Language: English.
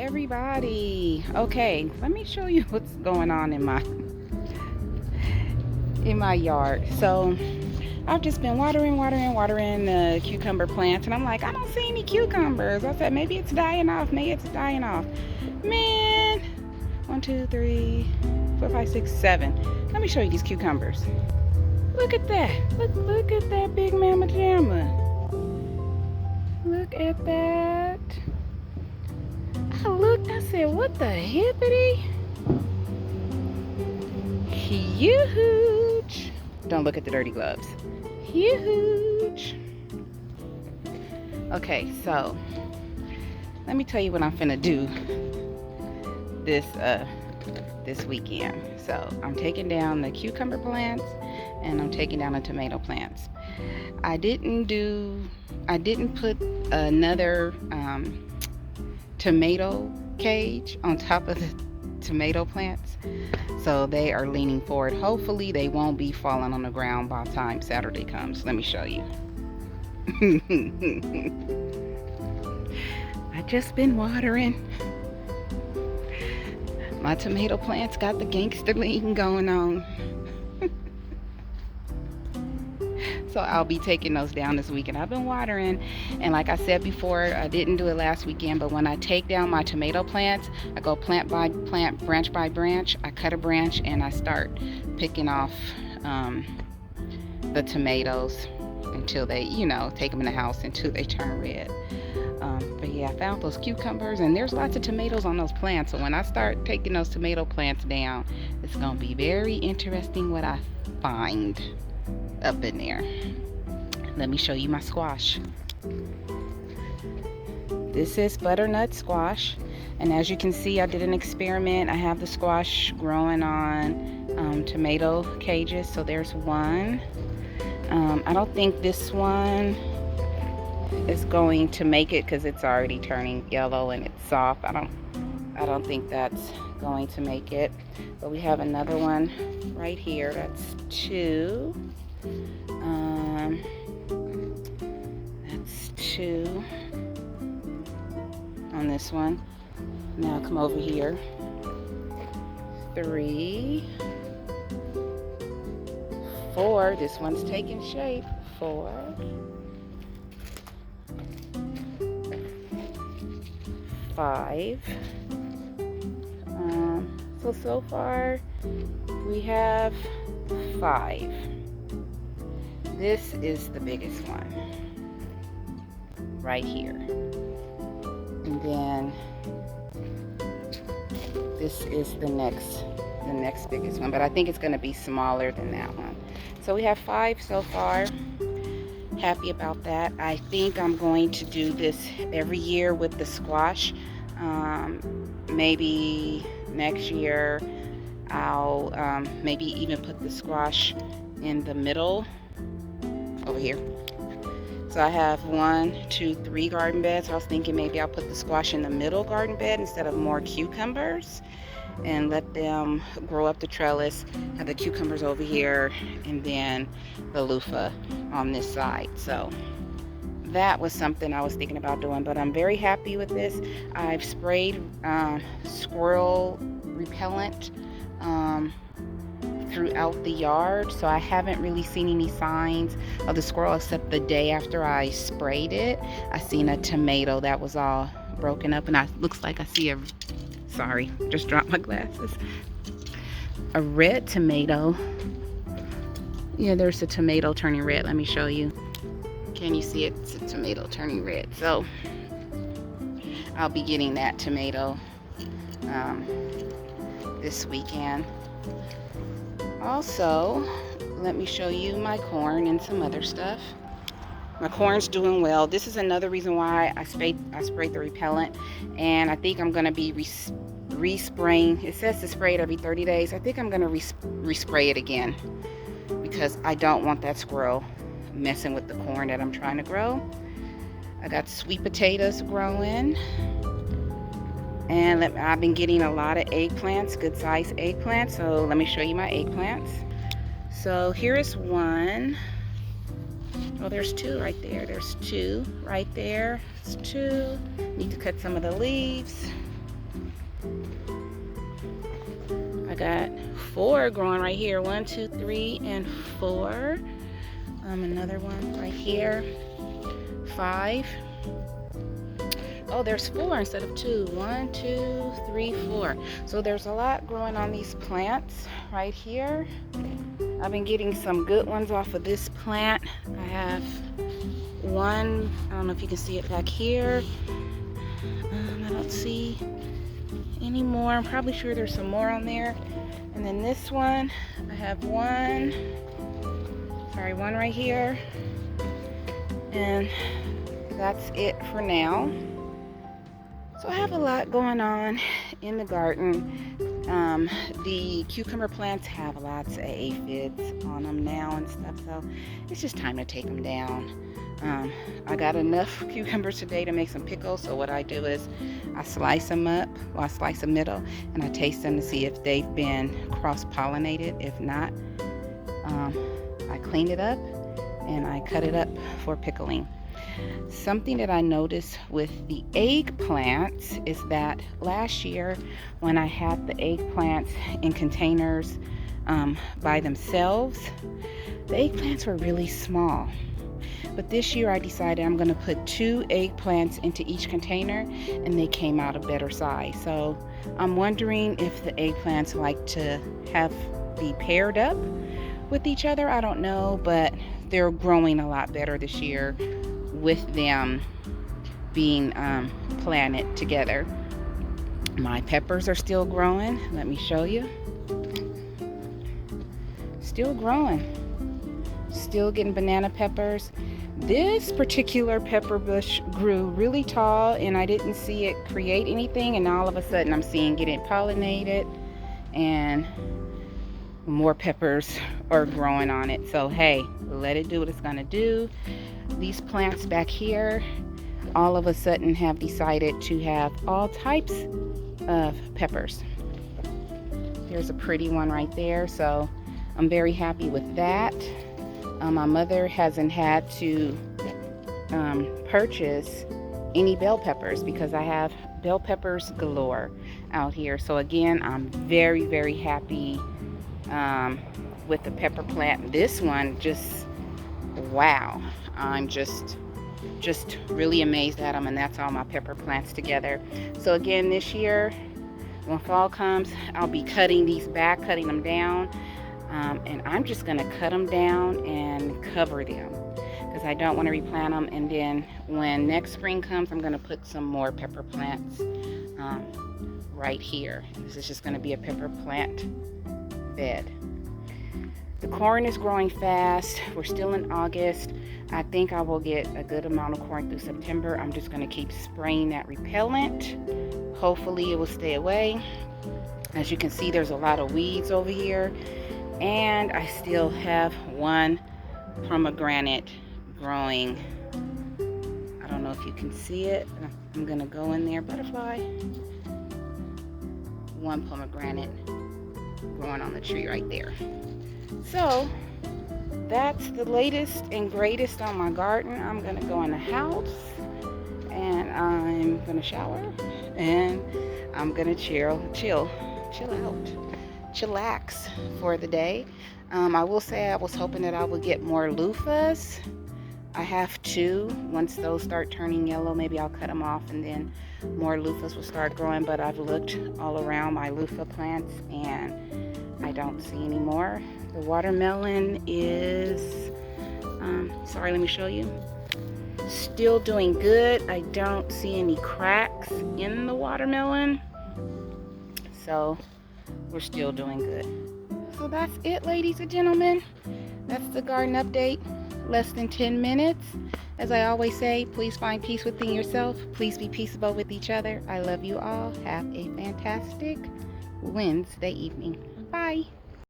everybody. Okay, let me show you what's going on in my yard. So I've just been watering the cucumber plants, and I'm like, I don't see any cucumbers. I said maybe it's dying off. Maybe it's dying off. Man, 1, 2, 3, 4, 5, 6, 7. Let me show you these cucumbers. Look at that. Look at that big mama jamma. Look at that. I looked, I said, what the hippity? Huge. Don't look at the dirty gloves. Huge. Okay, so let me tell you what I'm finna do this weekend. So I'm taking down the cucumber plants and I'm taking down the tomato plants. I didn't put another tomato cage on top of the tomato plants, so they are leaning forward. Hopefully they won't be falling on the ground by the time Saturday comes. Let me show you. I just been watering. My tomato plants got the gangster lean going on. So I'll be taking those down this weekend. I've been watering, and like I said before, I didn't do it last weekend, but when I take down my tomato plants, I go plant by plant, branch by branch. I cut a branch and I start picking off the tomatoes until they, take them in the house until they turn red. But yeah, I found those cucumbers, and there's lots of tomatoes on those plants. So when I start taking those tomato plants down, it's gonna be very interesting what I find up in there. Let me show you my squash. This is butternut squash, and as you can see, I did an experiment. I have the squash growing on tomato cages. So there's one. I don't think this one is going to make it because it's already turning yellow and it's soft. I don't think that's going to make it. But we have another one right here. That's 2. That's 2 on this one. Now come over here. 3, 4. This one's taking shape. 4. 5. So far we have 5. This is the biggest one right here, and then this is the next biggest one, but I think it's going to be smaller than that one. So we have 5 so far. Happy about that. I think I'm going to do this every year with the squash. Maybe next year I'll maybe even put the squash in the middle over here. So I have 1, 2, 3 garden beds. I was thinking maybe I'll put the squash in the middle garden bed instead of more cucumbers, and let them grow up the trellis. Have the cucumbers over here, and then the loofah on this side. So that was something I was thinking about doing, but I'm very happy with this. I've sprayed squirrel repellent throughout the yard, so I haven't really seen any signs of the squirrel except the day after I sprayed it. I seen a tomato that was all broken up, and looks like I see sorry, just dropped my glasses. A red tomato. Yeah, there's a tomato turning red. Let me show you. Can you see it? It's a tomato turning red. So I'll be getting that tomato this weekend. Also, let me show you my corn and some other stuff. My corn's doing well. This is another reason why I sprayed the repellent, and I think I'm going to be respraying. It says to spray it every 30 days. I think I'm going to respray it again because I don't want that squirrel messing with the corn that I'm trying to grow. I got sweet potatoes growing, and I've been getting a lot of eggplants, good size eggplants. So let me show you my eggplants. So here is one. Oh, there's 2 right there. There's 2 right there. It's 2. Need to cut some of the leaves. I got 4 growing right here. 1, 2, 3, and 4. Another one right here. 5. Oh, there's 4 instead of 2. 1, 2, 3, 4. So there's a lot growing on these plants right here. I've been getting some good ones off of this plant. I have one, I don't know if you can see it back here. I don't see any more. I'm probably sure there's some more on there. And then this one, I have one right here. And that's it for now. So I have a lot going on in the garden. The cucumber plants have lots of aphids on them now and stuff, so it's just time to take them down. I got enough cucumbers today to make some pickles, so what I do is I slice them up, well, I slice the middle, and I taste them to see if they've been cross-pollinated. If not, I clean it up and I cut it up for pickling. Something that I noticed with the eggplants is that last year when I had the eggplants in containers by themselves, the eggplants were really small. But this year I decided I'm going to put 2 eggplants into each container, and they came out a better size. So I'm wondering if the eggplants like to be paired up with each other. I don't know, but they're growing a lot better this year with them being planted together. My peppers are still growing. Let me show you. Still growing. Still getting banana peppers. This particular pepper bush grew really tall and I didn't see it create anything, and all of a sudden I'm seeing it pollinated and more peppers are growing on it. So hey, let it do what it's gonna do. These plants back here all of a sudden have decided to have all types of peppers. There's a pretty one right there, so I'm very happy with that. My mother hasn't had to purchase any bell peppers because I have bell peppers galore out here. So again, I'm very, very happy with the pepper plant. This one just, wow. I'm just really amazed at them, and that's all my pepper plants together. So again, this year when fall comes, I'll be cutting these back, cutting them down, and I'm just gonna cut them down and cover them because I don't want to replant them. And then when next spring comes, I'm gonna put some more pepper plants right here. This is just gonna be a pepper plant bed. The corn is growing fast. We're still in August. I think I will get a good amount of corn through September. I'm just going to keep spraying that repellent. Hopefully it will stay away. As you can see, there's a lot of weeds over here. And I still have one pomegranate growing. I don't know if you can see it. I'm going to go in there, butterfly. One pomegranate growing on the tree right there. So that's the latest and greatest on my garden. I'm gonna go in the house and I'm gonna shower and I'm gonna chill out, chillax for the day. I will say I was hoping that I would get more loofahs. I have 2. Once those start turning yellow, maybe I'll cut them off and then more loofahs will start growing. But I've looked all around my loofah plants and I don't see any more. The watermelon is, sorry, let me show you. Still doing good. I don't see any cracks in the watermelon. So we're still doing good. So that's it, ladies and gentlemen. That's the garden update. Less than 10 minutes. As I always say, please find peace within yourself. Please be peaceable with each other. I love you all. Have a fantastic Wednesday evening. Bye.